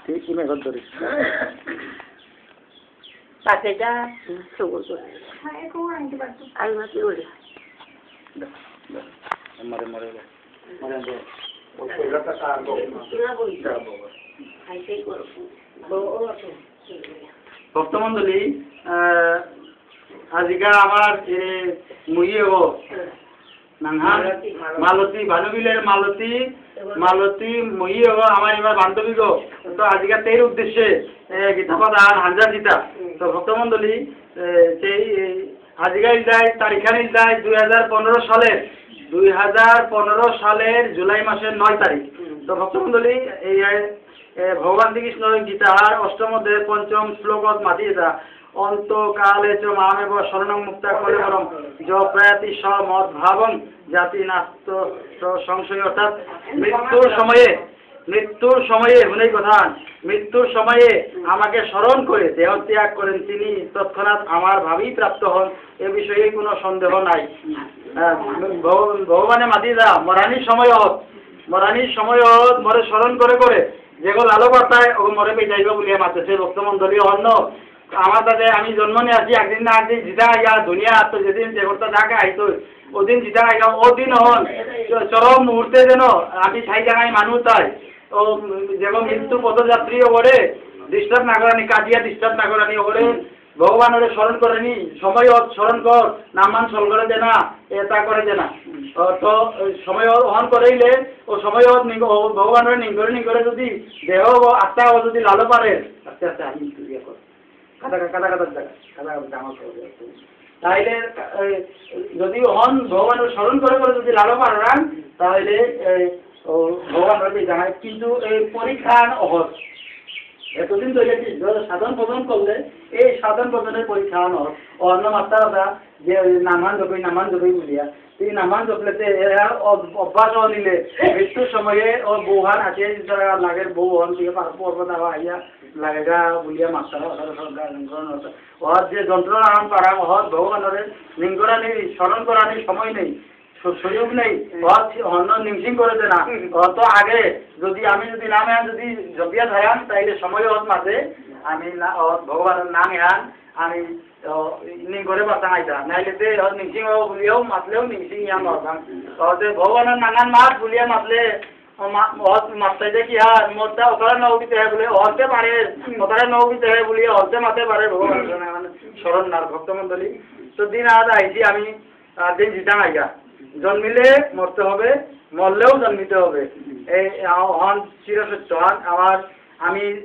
ঠিক কি মেঘর ধরিস পাশে যা সবুজ করে আর মাটি বলে মরে মরে মরে ভক্তমন্ডলী আজিকা আমার মুইয়ে ও নাংহান মালতী ভানুবিলের মালতী মুইয়ে ও আমার এবার বান্ধবী গো তো আজিকা তের উদ্দেশ্যে গীতাপাদ আর হাজার দিতা তো ভক্তমন্ডলী সেই আজিকা ইলদায় তারিখান ইলদায় 2015 সালের জুলাই মাসের 9 তারিখ তো ভক্তমন্ডলী এই ভগবান শ্রীকৃষ্ণ গীতার অষ্টমধ্যে পঞ্চম শ্লোকত মাতিয়েতা অন্তকালে চ মামেব শরণং মুক্তা কলেবরম য প্রয়াতি স মদ ভাবং জাতি নাস্ত সংশয় অর্থাৎ মৃত্যুর সময়ে হুনেই কথা মৃত্যুর সময়ে আমাকে স্মরণ করে দেহ ত্যাগ করেন তিনি তৎক্ষণাৎ আমার ভাবেই প্রাপ্ত হন এ বিষয়ে কোনো সন্দেহ নাই ভগবানে মাতিদা মরানির সময়ত মরে স্মরণ করে করে যেগুলো আলো বার্তায় ও মরে পেটাইব বলিয়া মাতেছে ভক্তমন্ডলী অন্য আমার তাতে আমি জন্ম নিয়ে আসি একদিন না একদিন জিতা আইয়া দুনিয়া আসতো যেদিন দেবতা ঢাকা আইতো ওদিন জিতা আইয়া ওদিন হন চরম মুহূর্তে যেন আমি ছাই জায়গায় মানুষ তাই ও যেমন মৃত্যু পথযাত্রী ওরে ডিস্টার্ব না করানি কাটিয়া ডিস্টার্ব না করানি ওরে ভগবান ওরে স্মরণ করেনি সময় স্মরণ কর নামান সল করে দে না এটা করে দে না তো সময় হন করেইলে ও সময় ভগবানের নিঙ্গরে যদি দেহ আত্মা যদি লালো পারে আস্তে আস্তে আমি কর তাইলে যদি হন ভগবানের স্মরণ করে করে যদি লালো পারান তাহলে ভগবান জানায় কিন্তু এই পরীক্ষা অহজ এতদিন ধরে সাধন প্রদান করলে এই সাধন প্রদানের পরীক্ষা নহল অন্য মাত্রা যে নামান জপি বলিয়া এই নামান জপলেতে এরা অভ্যাস নিলে মৃত্যুর সময়ে ও বৌহান আছে যারা লাগের বউ হন থেকে পর্বত আইয়া লাগেগা বলিয়া মাত্রা ওর যে যন্ত্রণা আরাম পারা হত ভগবানের লিঙ্গরা নেই স্মরণ করা নেই সময় নেই সুযোগ নেই অন্য নিমসিং করে দে না তো আগে যদি আমি যদি নামে যদি জপিয়া থাকান তাইলে সময় হত মাঝে আমি ভগবানের নাম হান আমি করে বাঁচা আইতা নাইলে তে নিমসিং বলিয়াও মাতলেও নিমসিং ইয়া নরতাম ভগবানের নানান মাত বলিয়া মাতলে মাত্রাইতে কি হ্যাঁ মোরটা ওখানে নৌকিতে হয় বলে হতে পারে ওখানে নৌকিতে হয় বলিয়া হতে মাতে পারে ভগবানের স্মরণ নার ভক্তমন্ডলী তো দিন আজ আইছি আমি দিন জিতাম আইগা জন্মিলে মরতে হবে মরলেও জন্মিতে হবে এই হন চিরসত্য হন আমার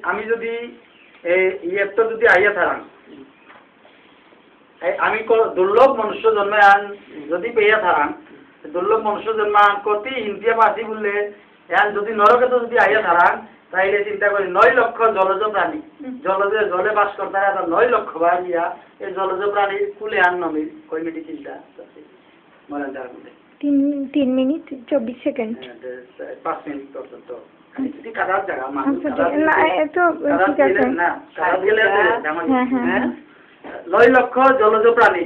আমি যদি ইয়ের তো যদি আইয়া থাকান আমি দুর্লভ মনুষ্য জন্মায়ন যদি পেয়ে থাকান দুর্লভ মনুষ্য জন্মান কতি ইন্ডিয়া পাশি বললে এখন যদি নরকে তো যদি আইয়া থাকান তাইলে চিন্তা করি 9 লক্ষ জলজ প্রাণী জলে বাস করতে 9 লক্ষ ভাইয়া এই জলজ প্রাণীর কুলে আন নমির কইমিটি চিন্তা মরেন তার মধ্যে 3 মিনিট 24 সেকেন্ড 5 মিনিট পর্যন্ত যদি কাদার জায়গা না এতো ঠিক আছে না কাদার গেলে হ্যাঁ 9 লক্ষ জলজ প্রাণী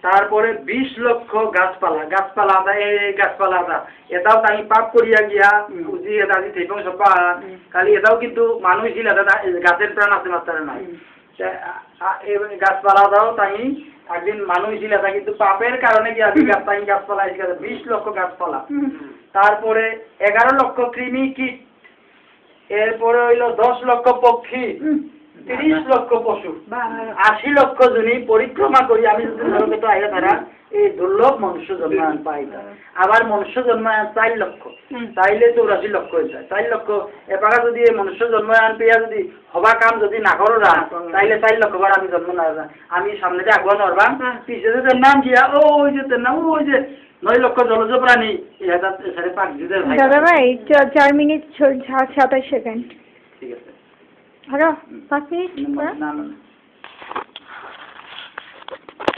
তারপরে 20 লক্ষ গাছপালা এই গাছপালা এটাও তাই পাপ করিয়া গিয়া বুঝি এটা থেপং সপা খালি এটাও কিন্তু মানুষ ছিল গাছের প্রাণ আছে মাত্রা নাই গাছপালাটাও তাই একদিন মানুষ ছিল কিন্তু পাপের কারণে কি আজকে গাছপালা 20 লক্ষ গাছপালা তারপরে 11 লক্ষ কৃমি কীট এরপরে হইল 10 লক্ষ পক্ষী 30 লক্ষ পশু 80 লক্ষ জনী পরিক্রমা করি আমি যদি নরকে তো আইয়া তারা এই দুর্লভ মনুষ্য জন্মায়ন পাই আবার মনুষ্য জন্মায়ন 4 লক্ষ তাইলে 84 লক্ষ হয়ে যায় 4 লক্ষ এবারে যদি এই মনুষ্য জন্মায়ন পেয়া যদি হবা কাম যদি না করো না তাইলে 4 লক্ষ বার আমি জন্ম না আমি সামনে দিয়ে আগুয়া নরবাম পিছে যে নাম গিয়া ওই যে নাম ওই যে 9 লক্ষ জলজ প্রাণী এটা সাড়ে 5 দিদের ভাই দাদা ভাই 4 মিনিট 27 সেকেন্ড ঠিক আছে হ্যালো 5 মিনিট না